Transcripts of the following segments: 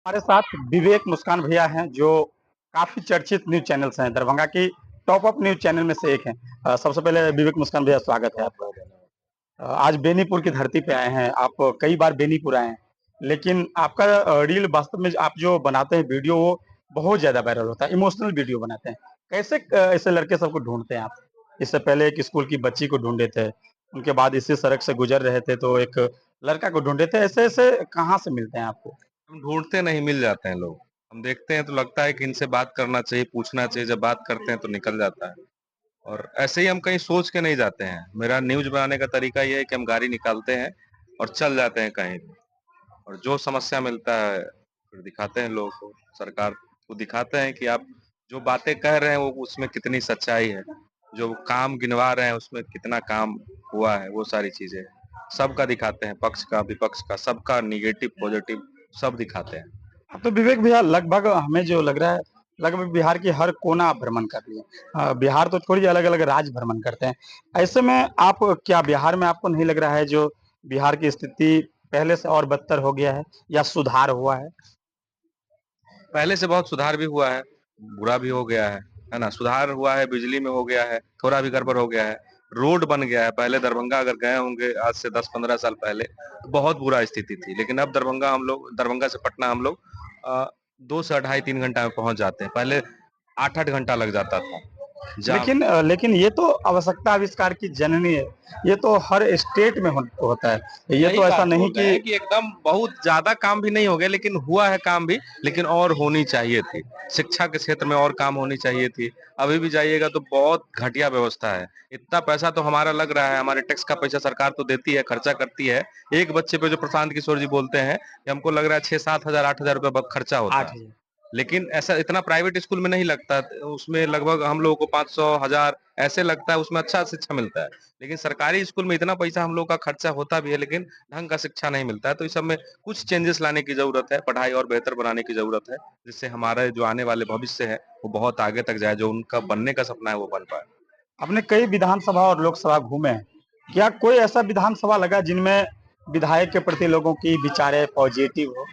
हमारे साथ विवेक मुस्कान भैया हैं जो काफी चर्चित न्यूज चैनल्स हैं, दरभंगा की टॉप अप न्यूज चैनल में से एक हैं। सबसे पहले विवेक मुस्कान भैया स्वागत है आपका। आज बेनीपुर की धरती पे आए हैं आप, कई बार बेनीपुर आए हैं, लेकिन आपका रील वास्तव में आप जो बनाते हैं वीडियो वो बहुत ज्यादा वायरल होता है, इमोशनल वीडियो बनाते हैं। कैसे ऐसे लड़के सबको ढूंढते हैं आप? इससे पहले एक स्कूल की बच्ची को ढूंढे थे, उनके बाद इसी सड़क से गुजर रहे थे तो एक लड़का को ढूंढे थे। ऐसे ऐसे कहाँ से मिलते हैं आपको? हम ढूँढते नहीं, मिल जाते हैं लोग। हम देखते हैं तो लगता है कि इनसे बात करना चाहिए, पूछना चाहिए, जब बात करते हैं तो निकल जाता है। और ऐसे ही हम कहीं सोच के नहीं जाते हैं। मेरा न्यूज़ बनाने का तरीका ये है कि हम गाड़ी निकालते हैं और चल जाते हैं कहीं भी। और जो समस्या मिलता है, फिर दिखाते हैं लोगों को, सरकार को दिखाते हैं कि आप जो बातें कह रहे हैं वो उसमें कितनी सच्चाई है। जो काम गिनवा रहे हैं उसमें कितना काम हुआ है, वो सारी चीज़ें। सबका दिखाते हैं, पक्ष का, विपक्ष का, सबका नेगेटिव, पॉजिटिव सब दिखाते हैं। अब तो विवेक भैया लगभग हमें जो लग रहा है, लगभग बिहार की हर कोना आप भ्रमण कर लिए। बिहार तो छोड़िए, अलग अलग राज्य भ्रमण करते हैं। ऐसे में आप क्या बिहार में आपको नहीं लग रहा है जो बिहार की स्थिति पहले से और बदतर हो गया है या सुधार हुआ है? पहले से बहुत सुधार भी हुआ है, बुरा भी हो गया है ना? सुधार हुआ है, बिजली में हो गया है, थोड़ा भी गड़बड़ हो गया है, रोड बन गया है। पहले दरभंगा अगर गए होंगे आज से 10-15 साल पहले, तो बहुत बुरा स्थिति थी। लेकिन अब दरभंगा से पटना हम लोग 2 से ढाई 3 घंटा में पहुँच जाते हैं। पहले 8-8 घंटा लग जाता था। जाम लेकिन ये तो आवश्यकता आविष्कार की जननी है। ये तो हर स्टेट में होता है। ये यही तो ऐसा बात नहीं बोल रहे कि हैं कि एकदम बहुत ज्यादा काम भी नहीं हो गया, लेकिन हुआ है काम भी, लेकिन और होनी चाहिए थी। शिक्षा के क्षेत्र में और काम होनी चाहिए थी। अभी भी जाइएगा तो बहुत घटिया व्यवस्था है। इतना पैसा तो हमारा लग रहा है, हमारे टैक्स का पैसा सरकार तो देती है, खर्चा करती है। एक बच्चे पे जो प्रशांत किशोर जी बोलते हैं कि हमको लग रहा है 6-7 हजार 8 हजार रुपए खर्चा होता आठ है। है। लेकिन ऐसा इतना प्राइवेट स्कूल में नहीं लगता। उसमें लगभग हम लोगों को 500 हजार ऐसे लगता है, उसमें अच्छा शिक्षा मिलता है। लेकिन सरकारी स्कूल में इतना पैसा हम लोग का खर्चा होता भी है, लेकिन ढंग का शिक्षा नहीं मिलता है। तो इस सब में कुछ चेंजेस लाने की जरूरत है, पढ़ाई और बेहतर बनाने की जरूरत है, जिससे हमारा जो आने वाले भविष्य है वो बहुत आगे तक जाए, जो उनका बनने का सपना है वो बन पाए। आपने कई विधानसभा और लोकसभा घूमे हैं। क्या कोई ऐसा विधानसभा लगा जिनमें विधायक के प्रति लोगों की विचारें पॉजिटिव हो?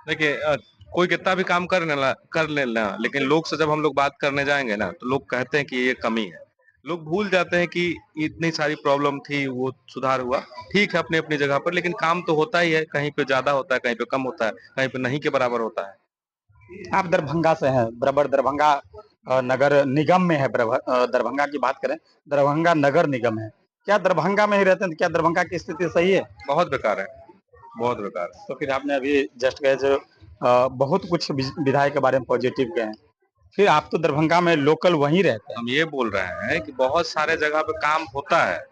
देखिए कोई कितना भी काम कर लेना, लेकिन लोग से जब हम लोग बात करने जाएंगे ना, तो लोग कहते हैं कि ये कमी है। लोग भूल जाते हैं कि इतनी सारी प्रॉब्लम थी, वो सुधार हुआ। ठीक है अपनी अपनी जगह पर, लेकिन काम तो होता ही है, कहीं पे ज्यादा होता है, कहीं पे कम होता है, कहीं पे नहीं के बराबर होता है। आप दरभंगा से हैं, बराबर दरभंगा नगर निगम में है। दरभंगा की बात करें, दरभंगा नगर निगम है। क्या दरभंगा में ही रहते हैं तो क्या दरभंगा की स्थिति सही है? बहुत बेकार है, बहुत बेकार है। तो फिर आपने अभी जस्ट गए जो बहुत कुछ विधायक के बारे में पॉजिटिव गए हैं, फिर आप तो दरभंगा में लोकल वहीं रहते हैं। हम ये बोल रहे हैं कि बहुत सारे जगह पे काम होता है,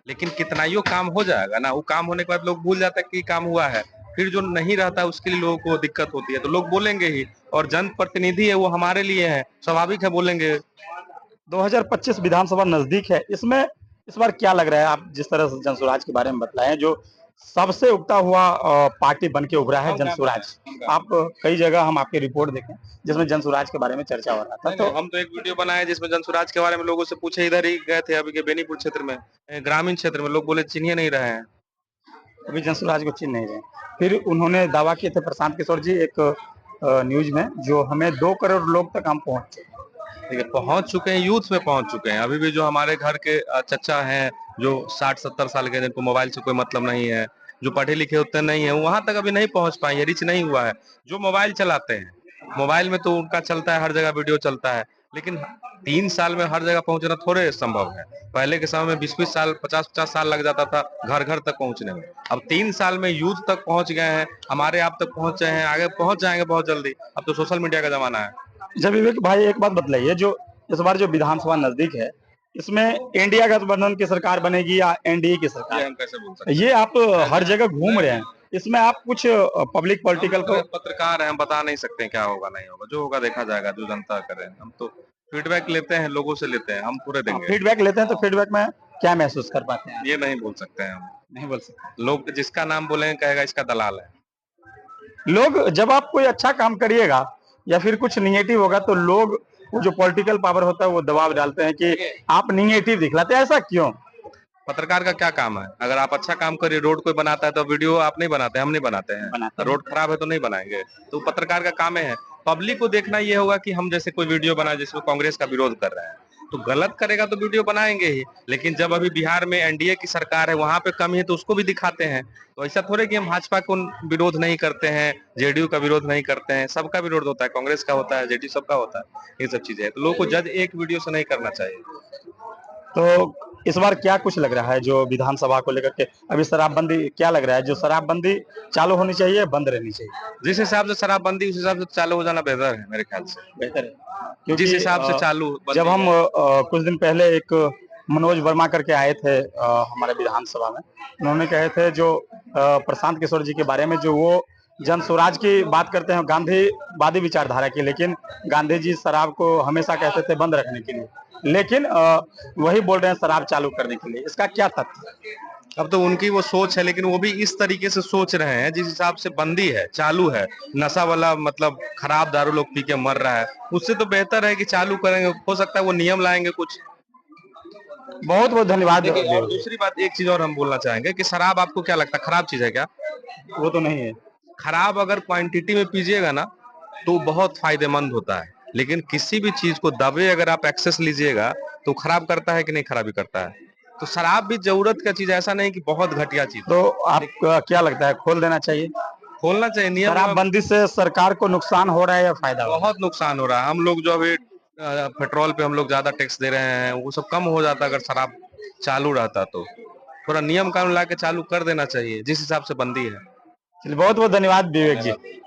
लेकिन कितनाइयों काम हो जाएगा ना, वो काम होने के बाद लोग भूल जाते हैं कि काम हुआ है। फिर जो नहीं रहता है उसके लिए लोगों को दिक्कत होती है, तो लोग बोलेंगे ही। और जनप्रतिनिधि है वो हमारे लिए है, स्वाभाविक है बोलेंगे। 2025 विधानसभा नजदीक है, इसमें इस बार क्या लग रहा है? आप जिस तरह से जनसुराज के बारे में बतलाएं, जो सबसे उगता हुआ पार्टी बन के उभरा है जनसुराज। आप कई जगह हम आपकी रिपोर्ट देखें जिसमें जनसुराज के बारे में चर्चा हो रहा था, नहीं तो नहीं, हम तो एक वीडियो बनाए जिसमें जनसुराज के बारे में लोगों से पूछे। इधर ही गए थे अभी के बेनीपुर क्षेत्र में, ग्रामीण क्षेत्र में, लोग बोले चिन्ह नहीं रहे हैं। अभी जनसुराज को चिन्ह नहीं रहे। फिर उन्होंने दावा किए थे प्रशांत किशोर जी एक न्यूज में, जो हमें 2 करोड़ लोग तक हम पहुंचे। ठीक है, पहुंच चुके हैं, यूथ में पहुंच चुके हैं। अभी भी जो हमारे घर के चचा हैं, जो 60-70 साल के, जिनको मोबाइल से कोई मतलब नहीं है, जो पढ़े लिखे उतने नहीं है, वहां तक अभी नहीं पहुंच पाए हैं, रिच नहीं हुआ है। जो मोबाइल चलाते हैं, मोबाइल में तो उनका चलता है, हर जगह वीडियो चलता है। लेकिन 3 साल में हर जगह पहुंचना थोड़े संभव है। पहले के समय में 20-20 साल, 50-50 साल लग जाता था घर घर तक पहुंचने में। अब 3 साल में यूथ तक पहुंच गए हैं, हमारे आप तक पहुंचे हैं, आगे पहुंच जाएंगे बहुत जल्दी। अब तो सोशल मीडिया का जमाना है। जब विवेक भाई एक बात बतलाइए, जो इस बार जो विधानसभा नजदीक है, इसमें इंडिया गठबंधन की सरकार बनेगी या एनडीए की ये सरकार? हम कैसे बोल सकते ये आप हैं? हर जगह घूम रहे नहीं, हैं, इसमें आप कुछ पब्लिक हम पॉलिटिकल को पत्रकार हैं, हम बता नहीं सकते क्या होगा नहीं होगा। जो होगा देखा जाएगा, जो जनता करे। हम तो फीडबैक लेते हैं, लोगों से लेते हैं, हम पूरे देंगे। फीडबैक लेते हैं, तो फीडबैक में क्या महसूस कर पाते हैं आप? ये नहीं बोल सकते हैं हम। नहीं बोल सकते। लोग जिसका नाम बोलेंगे कहेगा इसका दलाल है। लोग जब आप कोई अच्छा काम करिएगा या फिर कुछ निगेटिव होगा, तो लोग, वो जो पॉलिटिकल पावर होता है वो दबाव डालते हैं कि देखिए, आप निगेटिव दिखलाते हैं। ऐसा क्यों? पत्रकार का क्या काम है? अगर आप अच्छा काम करिए, रोड कोई बनाता है तो वीडियो आप नहीं बनाते, हम नहीं बनाते हैं। बनाते हैं। रोड खराब है तो नहीं बनाएंगे। तो पत्रकार का काम है पब्लिक को देखना ये होगा कि हम जैसे कोई वीडियो बना जिसमें कांग्रेस का विरोध कर रहा है, तो गलत करेगा तो वीडियो बनाएंगे ही। लेकिन जब अभी बिहार में एनडीए की सरकार है, वहां पे कमी है तो उसको भी दिखाते हैं। तो ऐसा थोड़े कि हम भाजपा को विरोध नहीं करते हैं, जेडीयू का विरोध नहीं करते हैं। सबका विरोध होता है, कांग्रेस का होता है, जेडीयू सबका होता है। ये सब चीजें हैं तो लोगों को जज एक वीडियो से नहीं करना चाहिए। तो इस बार क्या कुछ लग रहा है जो विधानसभा को लेकर के अभी शराबबंदी क्या लग रहा है, जो शराबबंदी चालू होनी चाहिए, बंद रहनी चाहिए? जिस हिसाब से शराबबंदी उस हिसाब से चालू हो जाना बेहतर है मेरे ख्याल से। बेहतर है, जिस क्योंकि हिसाब से चालू जब बंदी हम है। कुछ दिन पहले एक मनोज वर्मा करके आए थे हमारे विधानसभा में, उन्होंने कहे थे जो प्रशांत किशोर जी के बारे में, जो वो जन स्वराज की बात करते हैं, गांधीवादी विचारधारा की, लेकिन गांधी जी शराब को हमेशा कहते थे बंद रखने के लिए, लेकिन वही बोल रहे हैं शराब चालू करने के लिए। इसका क्या तथ्य है? अब तो उनकी वो सोच है, लेकिन वो भी इस तरीके से सोच रहे हैं जिस हिसाब से बंदी है, चालू है, नशा वाला मतलब खराब दारू लोग पी के मर रहा है। उससे तो बेहतर है कि चालू करेंगे, हो सकता है वो नियम लाएंगे कुछ। बहुत बहुत धन्यवाद देखिए, और विवेक जी। दूसरी बात एक चीज और हम बोलना चाहेंगे कि शराब आपको क्या लगता है खराब चीज है क्या? वो तो नहीं है। खराब अगर क्वांटिटी में पीजिएगा ना तो बहुत फायदेमंद होता है, लेकिन किसी भी चीज को दबे अगर आप एक्सेस लीजिएगा तो खराब करता है कि नहीं, खराबी करता है। तो शराब भी जरूरत का चीज है, ऐसा नहीं कि बहुत घटिया चीज है। तो आप क्या लगता है, खोल देना चाहिए? खोलना चाहिए नियम। शराबबंदी से सरकार को नुकसान हो रहा है या फायदा हो रहा बहुत नुकसान हो रहा है। हम लोग जो अभी पेट्रोल पे हम लोग ज्यादा टैक्स दे रहे हैं, वो सब कम हो जाता अगर शराब चालू रहता तो। थोड़ा नियम कानून ला के चालू कर देना चाहिए जिस हिसाब से बंदी है। है? चलिए, बहुत बहुत धन्यवाद विवेक जी। धन्यवाद।